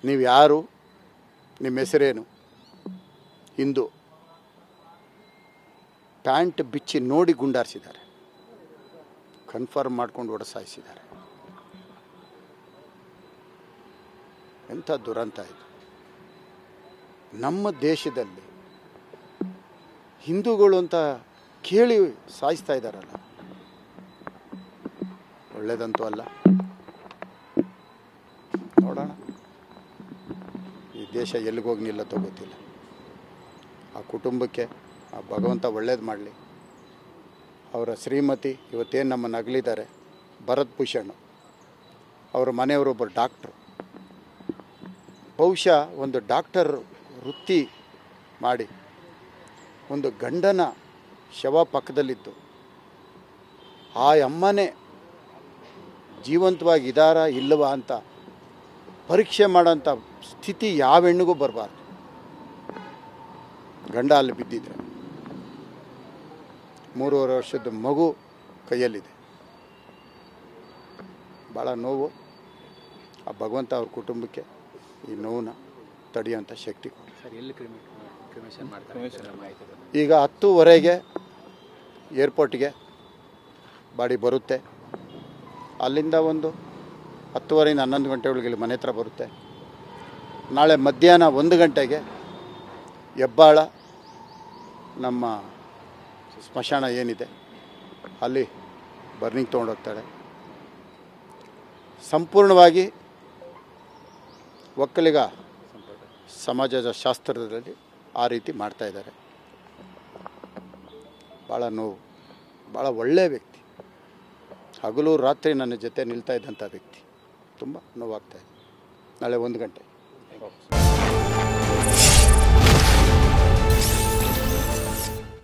ನೀವು ಯಾರು, ನಿಮ್ಮ ಹೆಸರೇನು, ಹಿಂದೂ, ಪ್ಯಾಂಟ್ ಬಿಚ್ಚಿ ನೋಡಿ ಗುಂಡಾರಿಸಿದ್ದಾರೆ, ಕನ್ಫರ್ಮ್ ಮಾಡ್ಕೊಂಡು ಹೊಡೆಸಾಯಿಸಿದ್ದಾರೆ. ಎಂಥ ದುರಂತ ಇದು. ನಮ್ಮ ದೇಶದಲ್ಲಿ ಹಿಂದೂಗಳು ಅಂತ ಕೇಳಿ ಸಾಯಿಸ್ತಾ ಇದ್ದಾರಲ್ಲ, ಒಳ್ಳೇದಂತೂ ಅಲ್ಲ. ನೋಡೋಣ ಈ ದೇಶ ಎಲ್ಲಿಗೋಗಿ ನಿಲ್ಲತ್ತೋ ಗೊತ್ತಿಲ್ಲ. ಆ ಕುಟುಂಬಕ್ಕೆ ಆ ಭಗವಂತ ಒಳ್ಳೇದು ಮಾಡಲಿ. ಅವರ ಶ್ರೀಮತಿ ಇವತ್ತೇನು ನಮ್ಮನ್ನು ಅಗಲಿದ್ದಾರೆ, ಭರತ್ ಭೂಷಣ್, ಅವರ ಮನೆಯವರೊಬ್ಬರು ಡಾಕ್ಟ್ರು. ಬಹುಶಃ ಒಂದು ಡಾಕ್ಟರ್ ವೃತ್ತಿ ಮಾಡಿ ಒಂದು ಗಂಡನ ಶವ ಪಕ್ಕದಲ್ಲಿತ್ತು, ಆ ಅಮ್ಮನೇ ಜೀವಂತವಾಗಿದ್ದಾರಾ ಇಲ್ಲವಾ ಅಂತ ಪರೀಕ್ಷೆ ಮಾಡೋಂಥ ಸ್ಥಿತಿ ಯಾವ ಹೆಣ್ಣಿಗೂ ಬರಬಾರ್ದು. ಗಂಡ ಅಲ್ಲಿ ಬಿದ್ದಿದ್ರೆ 3.5 ವರ್ಷದ ಮಗು ಕೈಯಲ್ಲಿದೆ. ಭಾಳ ನೋವು. ಆ ಭಗವಂತ ಅವ್ರ ಕುಟುಂಬಕ್ಕೆ ಈ ನೋವನ್ನ ತಡೆಯೋಂಥ ಶಕ್ತಿ ಕೊಡಿ. ಈಗ 10:15ಗೆ ಏರ್ಪೋರ್ಟ್ಗೆ ಬಾಡಿ ಬರುತ್ತೆ. ಅಲ್ಲಿಂದ ಒಂದು 10:30 11 ಗಂಟೆ ಒಳಗೆ ಇಲ್ಲಿ ಮನೆ ಹತ್ರ ಬರುತ್ತೆ. ನಾಳೆ ಮಧ್ಯಾಹ್ನ 1 ಗಂಟೆಗೆ ಹೆಬ್ಬಾಳ ನಮ್ಮ ಸ್ಮಶಾನ ಏನಿದೆ ಅಲ್ಲಿ ಬರ್ನಿಂಗ್ ತೊಗೊಂಡೋಗ್ತಾಳೆ. ಸಂಪೂರ್ಣವಾಗಿ ಒಕ್ಕಲಿಗ ಸಮಾಜದ ಶಾಸ್ತ್ರದಲ್ಲಿ ಆ ರೀತಿ ಮಾಡ್ತಾಯಿದ್ದಾರೆ. ಭಾಳ ನೋವು. ಭಾಳ ಒಳ್ಳೆಯ ವ್ಯಕ್ತಿ, ಹಗಲು ರಾತ್ರಿ ನನ್ನ ಜೊತೆ ನಿಲ್ತಾ ಇದ್ದಂಥ ವ್ಯಕ್ತಿ. ತುಂಬ ನೋವಾಗ್ತಾಯಿದೆ. ನಾಳೆ 1 ಗಂಟೆ.